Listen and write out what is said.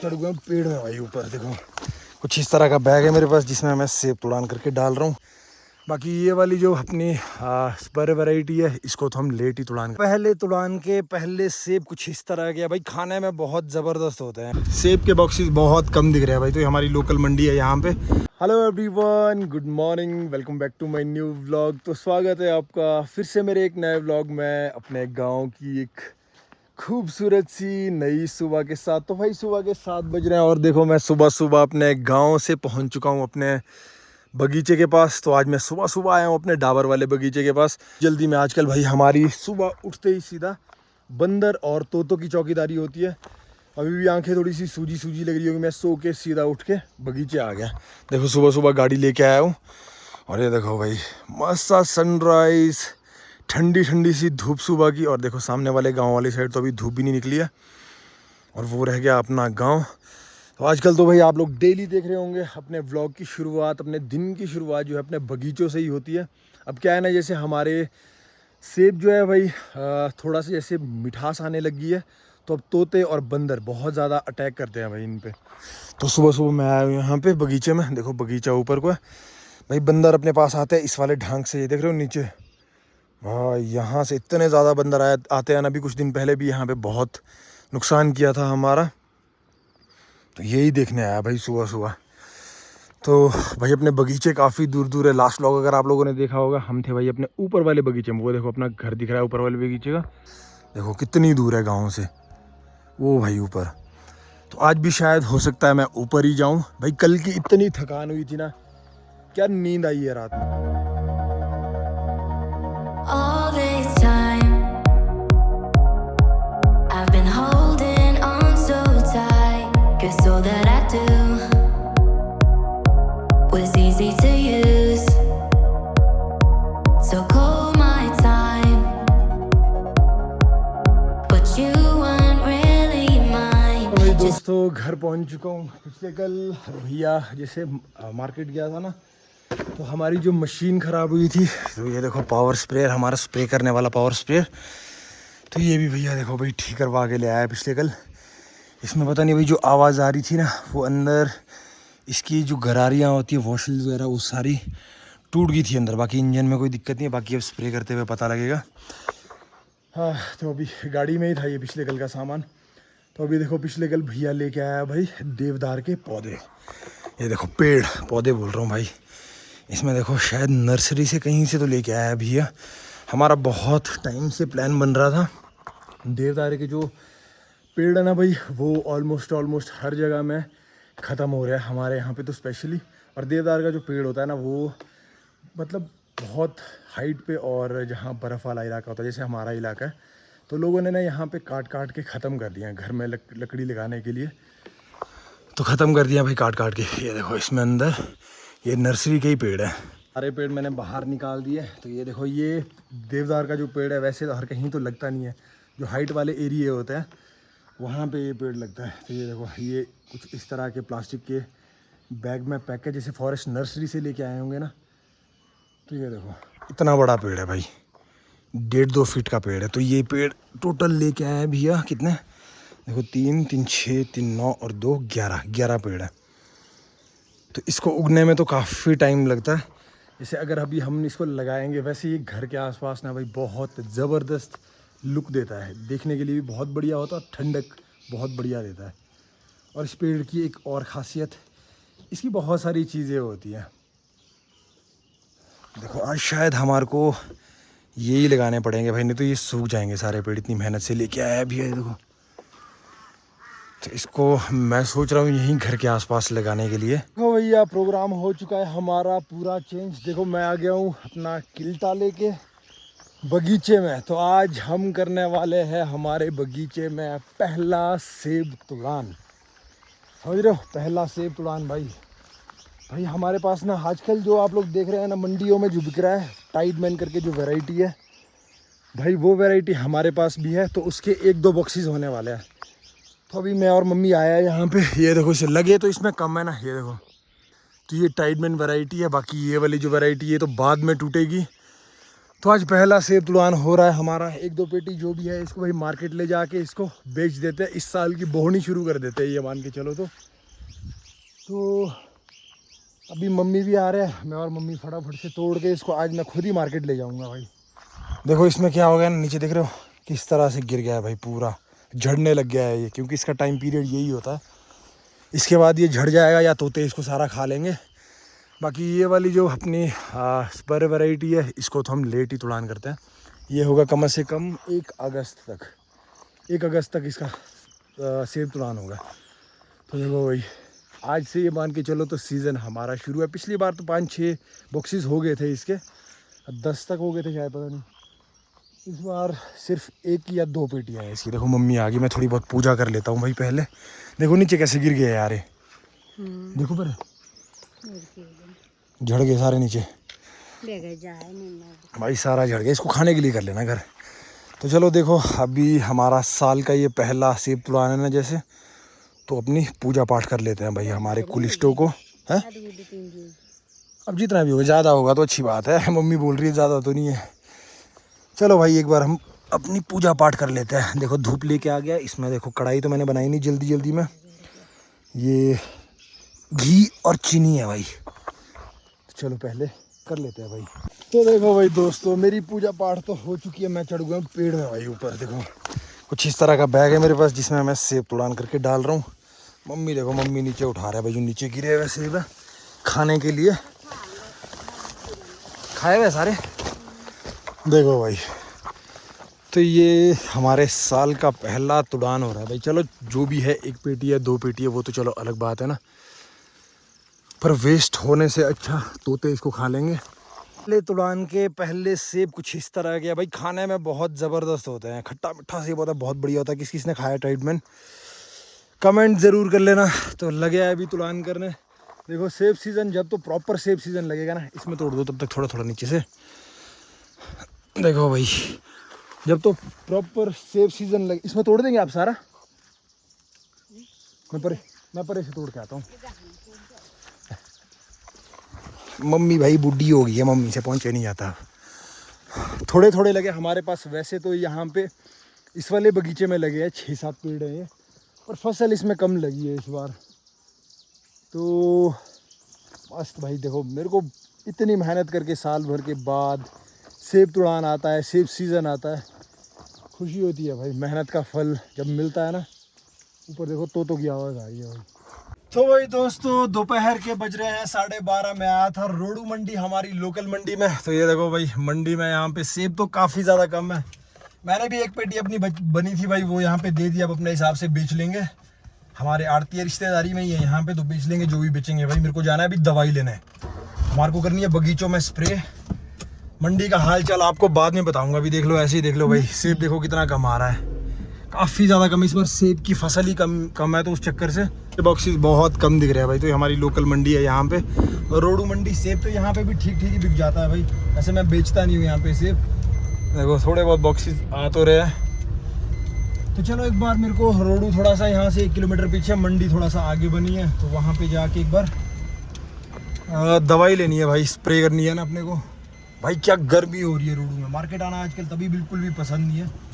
चढ़ गया पेड़ में भाई ऊपर। देखो कुछ इस तरह का बैग है मेरे पास जिसमें मैं सेब तुड़ान करके डाल रहा हूँ। बाकी ये वाली जो अपनी स्पर वैरायटी है इसको तो हम लेट ही तुड़ान, पहले तुड़ान के पहले सेब कुछ इस तरह के भाई खाने में बहुत ज़बरदस्त होते हैं। सेब के बॉक्सेस बहुत कम दिख रहे हैं भाई, तो ये हमारी लोकल मंडी है यहाँ पे। Hello everyone, good morning, welcome back to my new vlog. तो स्वागत है आपका फिर से मेरे एक नए व्लॉग में अपने गाँव की एक खूबसूरत सी नई सुबह के साथ। तो भाई सुबह के 7 बज रहे हैं और देखो मैं सुबह सुबह अपने गांव से पहुंच चुका हूं अपने बगीचे के पास। तो आज मैं सुबह सुबह आया हूं अपने डाबर वाले बगीचे के पास जल्दी में। आजकल भाई हमारी सुबह उठते ही सीधा बंदर और तोतों की चौकीदारी होती है। अभी भी आंखें थोड़ी सी सूजी सूजी लग रही होगी, मैं सो के सीधा उठ के बगीचे आ गया। देखो सुबह सुबह गाड़ी लेके आया हूँ और ये देखो भाई मस्त सा सनराइज़, ठंडी ठंडी सी धूप सुबह की। और देखो सामने वाले गांव वाली साइड तो अभी धूप भी नहीं निकली है और वो रह गया अपना गांव। तो आजकल तो भाई आप लोग डेली देख रहे होंगे अपने व्लॉग की शुरुआत, अपने दिन की शुरुआत जो है अपने बगीचों से ही होती है। अब क्या है ना, जैसे हमारे सेब जो है भाई थोड़ा सा जैसे मिठास आने लगी है, तो अब तोते और बंदर बहुत ज़्यादा अटैक करते हैं भाई इन पे। तो सुबह सुबह मैं आया हूँ यहाँ पे बगीचे में। देखो बगीचा ऊपर को है भाई, बंदर अपने पास आते हैं इस वाले ढंग से, ये देख रहे हो नीचे भाई यहाँ से इतने ज़्यादा बंदर आते हैं ना। अभी कुछ दिन पहले भी यहाँ पे बहुत नुकसान किया था हमारा, तो यही देखने आया भाई सुबह सुबह। तो भाई अपने बगीचे काफ़ी दूर दूर है। लास्ट व्लॉग अगर आप लोगों ने देखा होगा, हम थे भाई अपने ऊपर वाले बगीचे में। वो देखो अपना घर दिख रहा है ऊपर वाले बगीचे का, देखो कितनी दूर है गाँव से वो भाई ऊपर। तो आज भी शायद हो सकता है मैं ऊपर ही जाऊँ भाई। कल की इतनी थकान हुई थी ना, क्या नींद आई है रात में। All this time I've been holding on so tight, 'cause all that I do was easy to use. So call my time, but you weren't really mine. भाई दोस्तों घर पहुंच चुका हूँ। पिछले कल भैया जैसे मार्केट गया था ना, तो हमारी जो मशीन ख़राब हुई थी, तो ये देखो पावर स्प्रेयर, हमारा स्प्रे करने वाला पावर स्प्रेयर, तो ये भी भैया देखो भाई ठीक करवा के ले आया पिछले कल। इसमें पता नहीं भाई जो आवाज़ आ रही थी ना, वो अंदर इसकी जो गरारियाँ होती है वॉशल्स वगैरह वो सारी टूट गई थी अंदर। बाकी इंजन में कोई दिक्कत नहीं है, बाकी अब स्प्रे करते हुए पता लगेगा। हाँ तो अभी गाड़ी में ही था ये पिछले कल का सामान। तो अभी देखो पिछले कल भैया लेके आया भाई देवदार के पौधे। ये देखो पेड़ पौधे बोल रहा हूँ भाई, इसमें देखो शायद नर्सरी से कहीं से तो लेके आया भैया। हमारा बहुत टाइम से प्लान बन रहा था। देवदार के जो पेड़ है ना भाई, वो ऑलमोस्ट हर जगह में ख़त्म हो रहा है हमारे यहाँ पे तो स्पेशली। और देवदार का जो पेड़ होता है ना, वो मतलब बहुत हाइट पे और जहाँ बर्फ़ वाला इलाका होता है जैसे हमारा इलाका है, तो लोगों ने ना यहाँ पे काट काट के ख़त्म कर दिया घर में लकड़ी लगाने के लिए। तो ख़त्म कर दिया भाई काट काट के। ये देखो इसमें अंदर ये नर्सरी के ही पेड़ है। सारे पेड़ मैंने बाहर निकाल दिए। तो ये देखो ये देवदार का जो पेड़ है, वैसे तो हर कहीं तो लगता नहीं है, जो हाइट वाले एरिए होते हैं वहाँ पे ये पेड़ लगता है। तो ये देखो ये कुछ इस तरह के प्लास्टिक के बैग में पैक है, जैसे फॉरेस्ट नर्सरी से लेके आए होंगे ना। तो ये देखो इतना बड़ा पेड़ है भाई, 1.5-2 फीट का पेड़ है। तो ये पेड़ टोटल लेके आए हैं भैया कितने, देखो 3, 3, 6, 3, 9 और 2, 11 पेड़ है। तो इसको उगने में तो काफ़ी टाइम लगता है। जैसे अगर अभी हम इसको लगाएंगे, वैसे ही घर के आसपास ना भाई बहुत ज़बरदस्त लुक देता है, देखने के लिए भी बहुत बढ़िया होता है, ठंडक बहुत बढ़िया देता है। और इस पेड़ की एक और ख़ासियत, इसकी बहुत सारी चीज़ें होती हैं। देखो आज शायद हमारे को यही लगाने पड़ेंगे भाई, नहीं तो ये सूख जाएंगे सारे पेड़, इतनी मेहनत से लेके आया भी है। देखो तो इसको मैं सोच रहा हूँ यहीं घर के आसपास लगाने के लिए। देखो भैया प्रोग्राम हो चुका है हमारा पूरा चेंज। देखो मैं आ गया हूँ अपना किल्टा लेके बगीचे में। तो आज हम करने वाले हैं हमारे बगीचे में पहला सेब तुड़ान। समझ रहे हो, पहला सेब तुड़ान भाई। भाई हमारे पास ना आजकल जो आप लोग देख रहे हैं ना मंडियों में जो बिक रहा है टाइडमैन करके जो वैरायटी है भाई, वो वैरायटी हमारे पास भी है। तो उसके 1-2 बॉक्सेस होने वाले हैं। तो अभी मैं और मम्मी आया है यहाँ पे। ये देखो इसे लगे तो इसमें कम है ना, ये देखो। तो ये टाइडमैन वैरायटी है। बाकी ये वाली जो वैरायटी है तो बाद में टूटेगी, तो आज पहला सेब तुड़ान हो रहा है हमारा। 1-2 पेटी जो भी है इसको भाई मार्केट ले जाके इसको बेच देते हैं। इस साल की बोहनी शुरू कर देते हैं ये मान के चलो। तो अभी मम्मी भी आ रहे हैं, मैं और मम्मी फटाफट से तोड़ के इसको आज मैं खुद ही मार्केट ले जाऊंगा भाई। देखो इसमें क्या हो गया ना, नीचे देख रहे हो किस तरह से गिर गया है भाई, पूरा झड़ने लग गया है ये, क्योंकि इसका टाइम पीरियड यही होता है। इसके बाद ये झड़ जाएगा या तोते इसको सारा खा लेंगे। बाकी ये वाली जो अपनी स्पर वैरायटी है इसको तो हम लेट ही तुड़ान करते हैं। ये होगा कम से कम 1 अगस्त तक, 1 अगस्त तक इसका सेब तुड़ान होगा। तो देखो भाई आज से ये मान के चलो तो सीज़न हमारा शुरू है। पिछली बार तो 5-6 बॉक्सेस हो गए थे इसके, 10 तक हो गए थे शायद, पता नहीं। इस बार सिर्फ 1 या 2 पेटियाँ हैं इसकी। देखो मम्मी आ गई, मैं थोड़ी बहुत पूजा कर लेता हूँ भाई पहले। देखो नीचे कैसे गिर गए यार ये, देखो पर झड़ गए सारे नीचे भाई, सारा झड़ गया। इसको खाने के लिए कर लेना घर। तो चलो देखो अभी हमारा साल का ये पहला सेब तुड़ान है ना, जैसे तो अपनी पूजा पाठ कर लेते हैं भाई हमारे कुलिस्टों को है। अब जितना भी होगा, ज़्यादा होगा तो अच्छी बात है, मम्मी बोल रही है ज़्यादा तो नहीं है। चलो भाई एक बार हम अपनी पूजा पाठ कर लेते हैं। देखो धूप लेके आ गया। इसमें देखो कढ़ाई तो मैंने बनाई नहीं जल्दी में, ये घी और चीनी है भाई। चलो पहले कर लेते हैं भाई। तो देखो भाई दोस्तों मेरी पूजा पाठ तो हो चुकी है। मैं चढ़ गया पेड़ में भाई ऊपर। देखो कुछ इस तरह का बैग है मेरे पास जिसमें मैं सेब तुड़ान करके डाल रहा हूँ। मम्मी देखो, मम्मी नीचे उठा रहा है भाई, जो नीचे गिरे हुए सेब है खाने के लिए। खाए हुए सारे देखो भाई। तो ये हमारे साल का पहला तुड़ान हो रहा है भाई। चलो जो भी है 1 पेटी है 2 पेटी है वो तो चलो अलग बात है ना, पर वेस्ट होने से अच्छा तोते इसको खा लेंगे। पहले तुड़ान के पहले सेब कुछ इस तरह के भाई, खाने में बहुत ज़बरदस्त होते हैं। खट्टा मीठा सेब होता है, बहुत बढ़िया होता है। किस किसने खाया ट्रीटमेंट कमेंट ज़रूर कर लेना। तो लगे है अभी तुड़ान करने। देखो सेब सीज़न जब तो प्रॉपर सेब सीज़न लगेगा ना, इसमें तोड़ दो तब तक थोड़ा थोड़ा नीचे से। देखो भाई जब तो प्रॉपर सेब सीज़न लगे, इसमें तोड़ देंगे आप सारा। मैं परे से तोड़ के आता हूँ। मम्मी भाई बूढ़ी हो गई है, मम्मी से पहुँचे नहीं जाता। थोड़े थोड़े लगे हमारे पास। वैसे तो यहाँ पे इस वाले बगीचे में लगे हैं 6-7 पेड़ हैं, पर फसल इसमें कम लगी है इस बार। तो मस्त भाई। देखो मेरे को इतनी मेहनत करके साल भर के बाद सेब तुड़ान आता है, सेब सीज़न आता है, खुशी होती है भाई। मेहनत का फल जब मिलता है ना। ऊपर देखो तोतों की आवाज़ आ रही है भाई। तो भाई दोस्तों दोपहर के बज रहे हैं 12:30। मैं आया था रोडू मंडी, हमारी लोकल मंडी में। तो ये देखो भाई मंडी में यहाँ पे सेब तो काफ़ी ज़्यादा कम है। मैंने भी 1 पेटी अपनी बनी थी भाई, वो यहाँ पे दे दी। अब अपने हिसाब से बेच लेंगे, हमारे आड़ती रिश्तेदारी में ही है यहाँ पे, तो बेच लेंगे जो भी बेचेंगे भाई। मेरे को जाना है अभी दवाई लेने, हमारे को करनी है बगीचों में स्प्रे। मंडी का हाल चाल आपको बाद में बताऊंगा। अभी देख लो, ऐसे ही देख लो भाई, सेब देखो कितना कम आ रहा है, काफ़ी ज़्यादा कम। इस बार सेब की फसल ही कम है, तो उस चक्कर से बॉक्सेस बहुत कम दिख रहे हैं भाई। तो ये हमारी लोकल मंडी है यहाँ पे, और रोडू मंडी। सेब तो यहाँ पे भी ठीक ठीक ही बिक जाता है भाई। ऐसे मैं बेचता नहीं हूँ यहाँ पे सेब। देखो थोड़े बहुत बॉक्सेस आ तो रहे हैं। तो चलो एक बार मेरे को रोडू थोड़ा सा यहाँ से 1 किलोमीटर पीछे, मंडी थोड़ा सा आगे बनी है, तो वहाँ पे जाके एक बार दवाई लेनी है भाई, स्प्रे करनी है ना अपने को। भाई क्या गर्मी हो रही है रोडू में, मार्केट आना आजकल तभी बिल्कुल भी पसंद नहीं है।